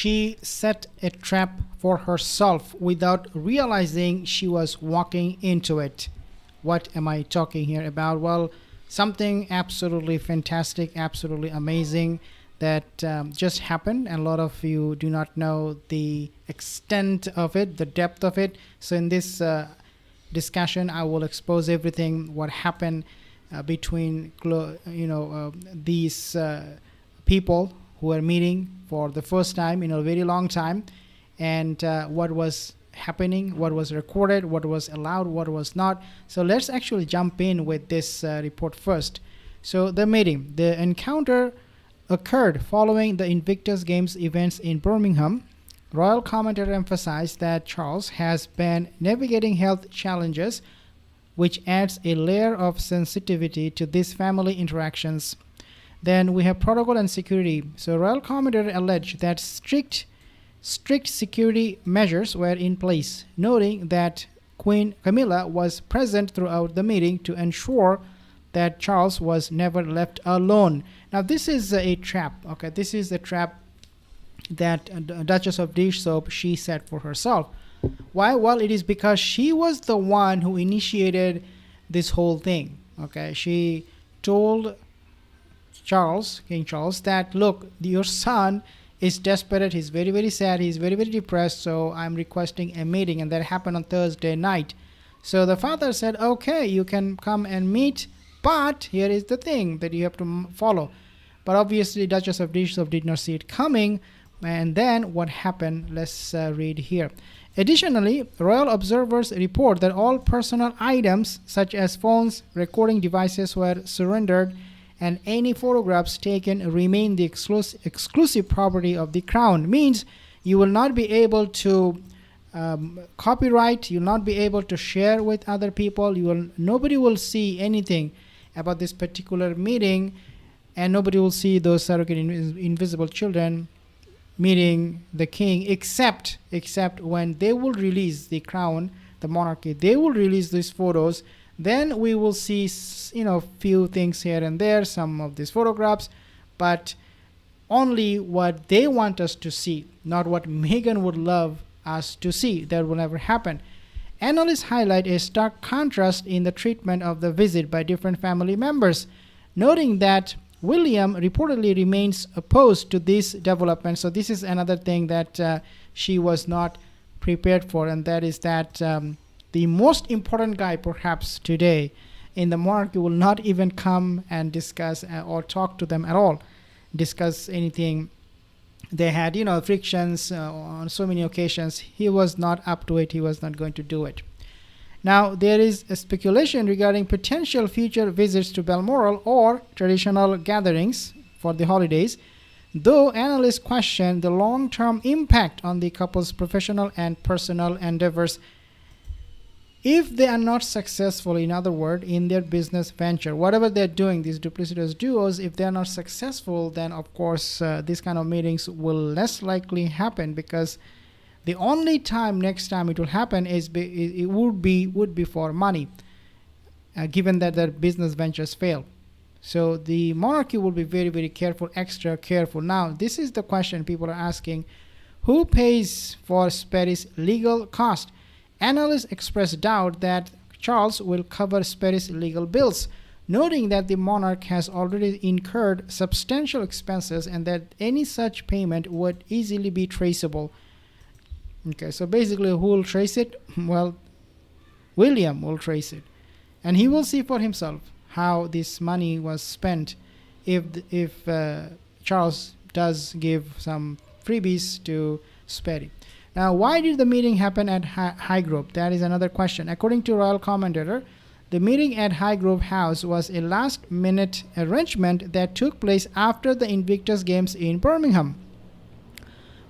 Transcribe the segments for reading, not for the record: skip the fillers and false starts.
she set a trap for herself without realizing she was walking into it. What am I talking here about? Well, something absolutely fantastic, absolutely amazing that just happened, and a lot of you do not know the extent of it, the depth of it. So in this discussion, I will expose everything what happened between these people who are meeting for the first time in a very long time, and what was happening, what was recorded, what was allowed, what was not. So let's actually jump in with this report first. So the encounter occurred following the Invictus Games events in Birmingham. Royal commentator emphasized that Charles has been navigating health challenges, which adds a layer of sensitivity to these family interactions. Then we have protocol and security. So royal commentator alleged that strict security measures were in place, noting that Queen Camilla was present throughout the meeting to ensure that Charles was never left alone. Now this is a trap. Okay, this is a trap that Duchess of Dish Soap she set for herself. Why? Well, it is because she was the one who initiated this whole thing. Okay, she told King Charles, that look, your son is desperate, he's very, very sad, he's very, very depressed, so I'm requesting a meeting. And that happened on Thursday night. So the father said, okay, you can come and meet, but here is the thing that you have to follow. But obviously Duchess of Dish Soap did not see it coming. And then what happened, let's read here. Additionally, royal observers report that all personal items such as phones, recording devices were surrendered, and any photographs taken remain the exclusive property of the crown. Means you will not be able to copyright, you'll not be able to share with other people, nobody will see anything about this particular meeting, and nobody will see those surrogate invisible children meeting the king, except when they will release the crown, the monarchy, they will release these photos. Then we will see, few things here and there, some of these photographs, but only what they want us to see, not what Meghan would love us to see. That will never happen. Analysts highlight a stark contrast in the treatment of the visit by different family members, noting that William reportedly remains opposed to this development. So this is another thing that she was not prepared for, and that is that the most important guy perhaps today in the monarchy will not even come and discuss or talk to them at all, discuss anything. They had, frictions on so many occasions. He was not up to it. He was not going to do it. Now, there is a speculation regarding potential future visits to Balmoral or traditional gatherings for the holidays, though analysts question the long-term impact on the couple's professional and personal endeavors if they are not successful, in other words, in their business venture. Whatever they're doing, these duplicitous duos, if they're not successful, then of course these kind of meetings will less likely happen, because the only time next time it will happen it would be for money, given that their business ventures fail. So the monarchy will be very, very careful, extra careful. Now, this is the question people are asking: who pays for Sperry's legal cost? Analysts express doubt that Charles will cover Sperry's legal bills, noting that the monarch has already incurred substantial expenses and that any such payment would easily be traceable. Okay, so basically, who will trace it? Well, William will trace it, and he will see for himself how this money was spent if Charles does give some freebies to Sperry. Now, why did the meeting happen at Highgrove? That is another question. According to royal commentator, the meeting at Highgrove House was a last-minute arrangement that took place after the Invictus Games in Birmingham.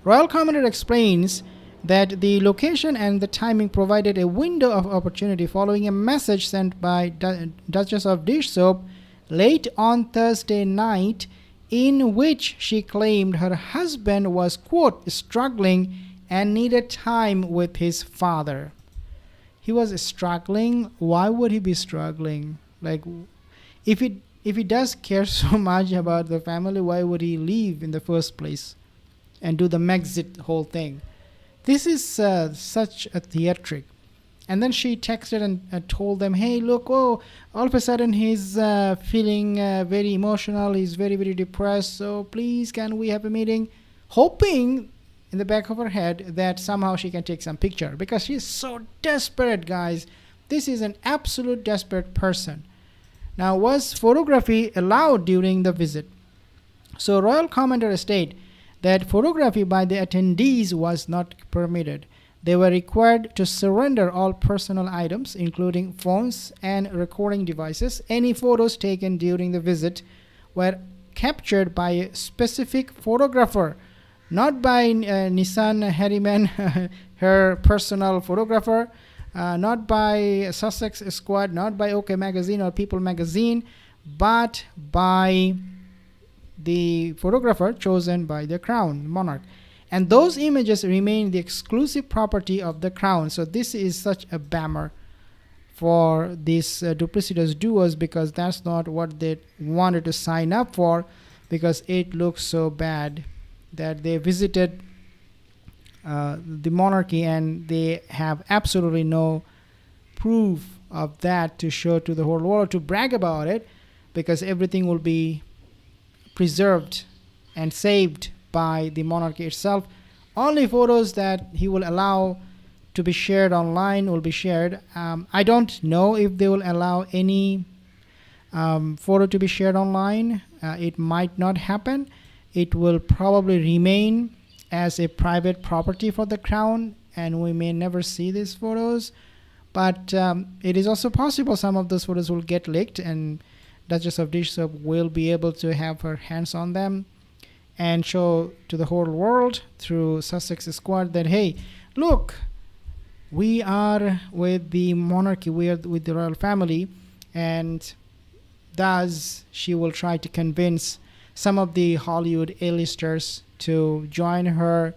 Royal commentator explains that the location and the timing provided a window of opportunity following a message sent by Duchess of Dish Soap late on Thursday night, in which she claimed her husband was, quote, struggling and needed time with his father. He was struggling. Why would he be struggling? Like, if he does care so much about the family, why would he leave in the first place? and do the Megxit whole thing. This is such a theatric. And then she texted and told them, hey, look, oh, all of a sudden he's feeling very emotional. He's very, very depressed. So please, can we have a meeting? Hoping in the back of her head that somehow she can take some picture, because she's so desperate, guys. This is an absolute desperate person. Now, was photography allowed during the visit? So royal commander stated that photography by the attendees was not permitted. They were required to surrender all personal items, including phones and recording devices. Any photos taken during the visit were captured by a specific photographer, not by Nissan Harriman, her personal photographer, not by Sussex Squad, not by OK Magazine or People Magazine, but by the photographer chosen by the crown monarch. And those images remain the exclusive property of the crown. So this is such a bummer for these duplicitous duos, because that's not what they wanted to sign up for, because it looks so bad that they visited the monarchy and they have absolutely no proof of that to show to the whole world, to brag about it, because everything will be preserved and saved by the monarchy itself. Only photos that he will allow to be shared online will be shared. I don't know if they will allow any photo to be shared online. It might not happen. It will probably remain as a private property for the crown, and we may never see these photos. But it is also possible some of those photos will get leaked, and Duchess of Dishsoap will be able to have her hands on them and show to the whole world through Sussex Squad that, hey, look, we are with the monarchy, we are with the royal family. And thus she will try to convince some of the Hollywood A-listers to join her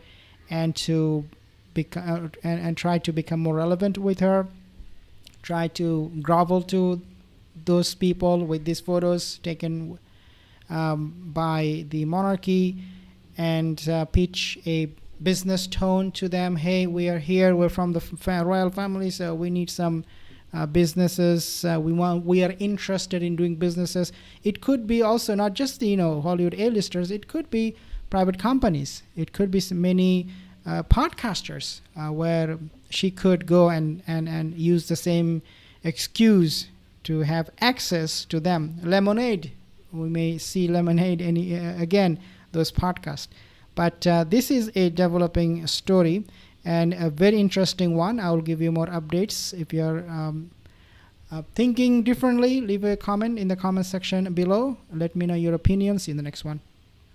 and to and try to become more relevant with her, try to grovel to those people with these photos taken by the monarchy, and pitch a business tone to them. Hey, we are here, we're from the royal family, so we need some businesses. We are interested in doing businesses. It could be also not just the Hollywood A-listers. It could be private companies. It could be many podcasters where she could go and use the same excuse to have access to them. Lemonade, we may see Lemonade again, those podcasts. But this is a developing story and a very interesting one. I will give you more updates. If you're thinking differently, leave a comment in the comment section below. Let me know your opinions. See you in the next one.